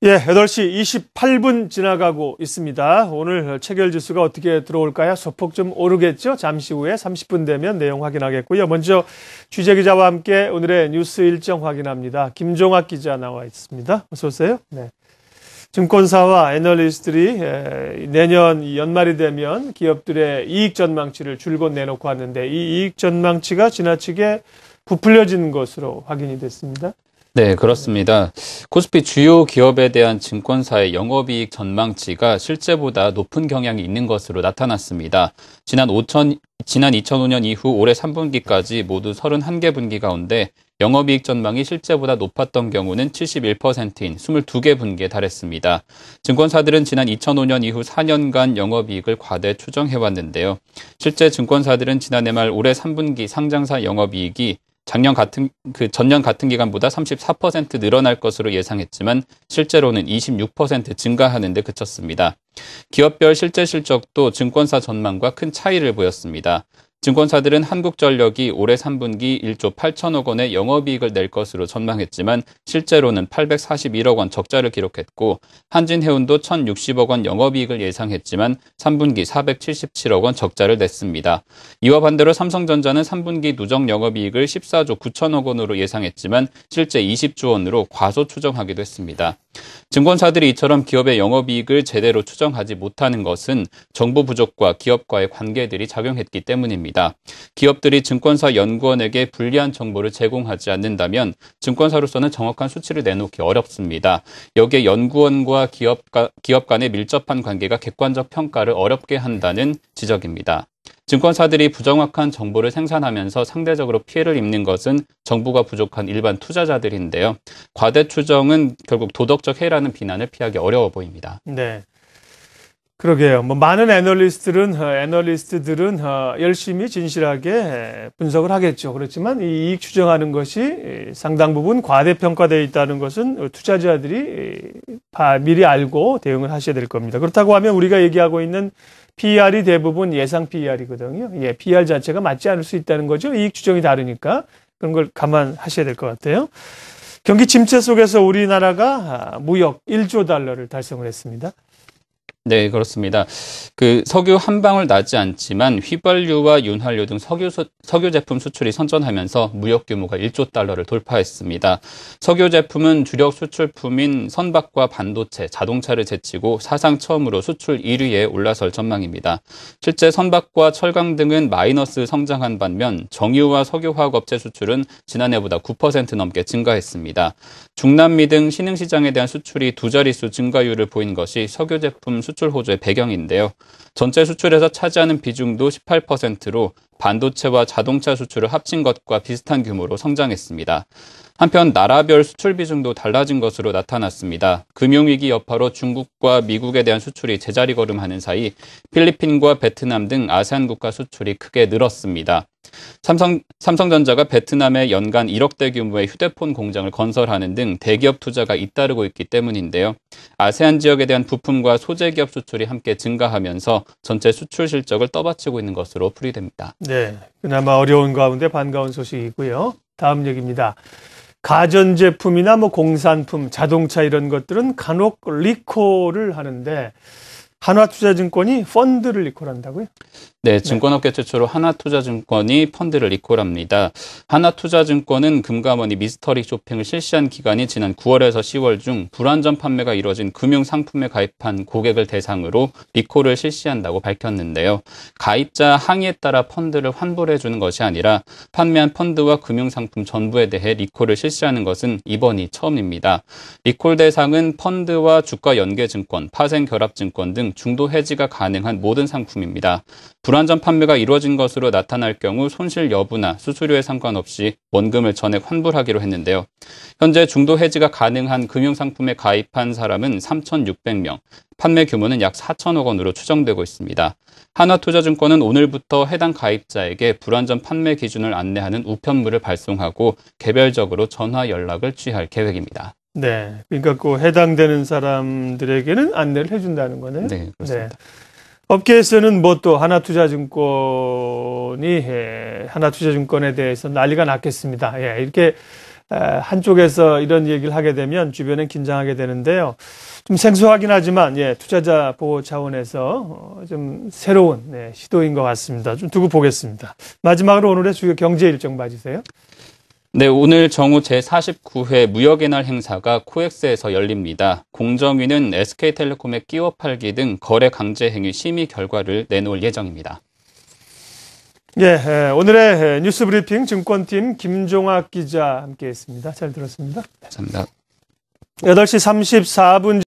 예, 8시 28분 지나가고 있습니다. 오늘 체결지수가 어떻게 들어올까요? 소폭 좀 오르겠죠? 잠시 후에 30분 되면 내용 확인하겠고요. 먼저 취재기자와 함께 오늘의 뉴스 일정 확인합니다. 김종학 기자 나와 있습니다. 어서 오세요. 네. 증권사와 애널리스트들이 내년 연말이 되면 기업들의 이익 전망치를 줄곧 내놓고 왔는데 이 이익 전망치가 지나치게 부풀려지는 것으로 확인이 됐습니다. 네, 그렇습니다. 코스피 주요 기업에 대한 증권사의 영업이익 전망치가 실제보다 높은 경향이 있는 것으로 나타났습니다. 지난 2005년 이후 올해 3분기까지 모두 31개 분기 가운데 영업이익 전망이 실제보다 높았던 경우는 71%인 22개 분기에 달했습니다. 증권사들은 지난 2005년 이후 4년간 영업이익을 과대 추정해왔는데요. 실제 증권사들은 지난해 말 올해 3분기 상장사 영업이익이 전년 같은 기간보다 34% 늘어날 것으로 예상했지만 실제로는 26% 증가하는 데 그쳤습니다. 기업별 실제 실적도 증권사 전망과 큰 차이를 보였습니다. 증권사들은 한국전력이 올해 3분기 1조 8천억 원의 영업이익을 낼 것으로 전망했지만 실제로는 841억 원 적자를 기록했고 한진해운도 1,060억 원 영업이익을 예상했지만 3분기 477억 원 적자를 냈습니다. 이와 반대로 삼성전자는 3분기 누적 영업이익을 14조 9천억 원으로 예상했지만 실제 20조 원으로 과소 추정하기도 했습니다. 증권사들이 이처럼 기업의 영업이익을 제대로 추정하지 못하는 것은 정보 부족과 기업과의 관계들이 작용했기 때문입니다. 기업들이 증권사 연구원에게 불리한 정보를 제공하지 않는다면 증권사로서는 정확한 수치를 내놓기 어렵습니다. 여기에 연구원과 기업 간의 밀접한 관계가 객관적 평가를 어렵게 한다는 지적입니다. 증권사들이 부정확한 정보를 생산하면서 상대적으로 피해를 입는 것은 정보가 부족한 일반 투자자들인데요. 과대 추정은 결국 도덕적 해라는 비난을 피하기 어려워 보입니다. 네. 그러게요. 많은 애널리스트들은 열심히 진실하게 분석을 하겠죠. 그렇지만 이 이익 추정하는 것이 상당 부분 과대평가되어 있다는 것은 투자자들이 미리 알고 대응을 하셔야 될 겁니다. 그렇다고 하면 우리가 얘기하고 있는 PER이 대부분 예상 PER이거든요. 예, PER 자체가 맞지 않을 수 있다는 거죠. 이익 추정이 다르니까 그런 걸 감안하셔야 될 것 같아요. 경기 침체 속에서 우리나라가 무역 1조 달러를 달성을 했습니다. 네, 그렇습니다. 석유 한 방울 나지 않지만 휘발유와 윤활유 등 석유 제품 수출이 선전하면서 무역 규모가 1조 달러를 돌파했습니다. 석유 제품은 주력 수출품인 선박과 반도체, 자동차를 제치고 사상 처음으로 수출 1위에 올라설 전망입니다. 실제 선박과 철강 등은 마이너스 성장한 반면 정유와 석유화학업체 수출은 지난해보다 9% 넘게 증가했습니다. 중남미 등 신흥시장에 대한 수출이 두 자릿수 증가율을 보인 것이 석유 제품 수출 호조의 배경인데요. 전체 수출에서 차지하는 비중도 18%로 반도체와 자동차 수출을 합친 것과 비슷한 규모로 성장했습니다. 한편 나라별 수출 비중도 달라진 것으로 나타났습니다. 금융위기 여파로 중국과 미국에 대한 수출이 제자리 걸음하는 사이 필리핀과 베트남 등 아세안 국가 수출이 크게 늘었습니다. 삼성전자가 베트남에 연간 1억대 규모의 휴대폰 공장을 건설하는 등 대기업 투자가 잇따르고 있기 때문인데요. 아세안 지역에 대한 부품과 소재 기업 수출이 함께 증가하면서 전체 수출 실적을 떠받치고 있는 것으로 풀이됩니다. 네, 그나마 어려운 가운데 반가운 소식이고요. 다음 얘기입니다. 가전제품이나 공산품, 자동차 이런 것들은 간혹 리콜을 하는데 한화투자증권이 펀드를 리콜한다고요? 네, 증권업계 최초로 하나투자증권이 펀드를 리콜합니다. 하나투자증권은 금감원이 미스터리 쇼핑을 실시한 기간이 지난 9월에서 10월 중 불안전 판매가 이뤄진 금융상품에 가입한 고객을 대상으로 리콜을 실시한다고 밝혔는데요. 가입자 항의에 따라 펀드를 환불해 주는 것이 아니라 판매한 펀드와 금융상품 전부에 대해 리콜을 실시하는 것은 이번이 처음입니다. 리콜 대상은 펀드와 주가 연계증권, 파생결합증권 등 중도 해지가 가능한 모든 상품입니다. 불안전 판매가 이루어진 것으로 나타날 경우 손실 여부나 수수료에 상관없이 원금을 전액 환불하기로 했는데요. 현재 중도 해지가 가능한 금융상품에 가입한 사람은 3,600명, 판매 규모는 약 4천억 원으로 추정되고 있습니다. 하나투자증권은 오늘부터 해당 가입자에게 불안전 판매 기준을 안내하는 우편물을 발송하고 개별적으로 전화 연락을 취할 계획입니다. 네, 그러니까 해당되는 사람들에게는 안내를 해준다는 거네요. 네, 그렇습니다. 네. 업계에서는 또 하나투자증권에 대해서 난리가 났겠습니다. 예, 이렇게 한쪽에서 이런 얘기를 하게 되면 주변은 긴장하게 되는데요. 좀 생소하긴 하지만 투자자 보호 차원에서 좀 새로운 시도인 것 같습니다. 좀 두고 보겠습니다. 마지막으로 오늘의 주요 경제 일정 봐주세요. 네, 오늘 정오 제49회 무역의 날 행사가 코엑스에서 열립니다. 공정위는 SK텔레콤의 끼워 팔기 등 거래 강제 행위 심의 결과를 내놓을 예정입니다. 오늘의 뉴스 브리핑 증권팀 김종학 기자 함께했습니다. 잘 들었습니다. 감사합니다. 8시 34분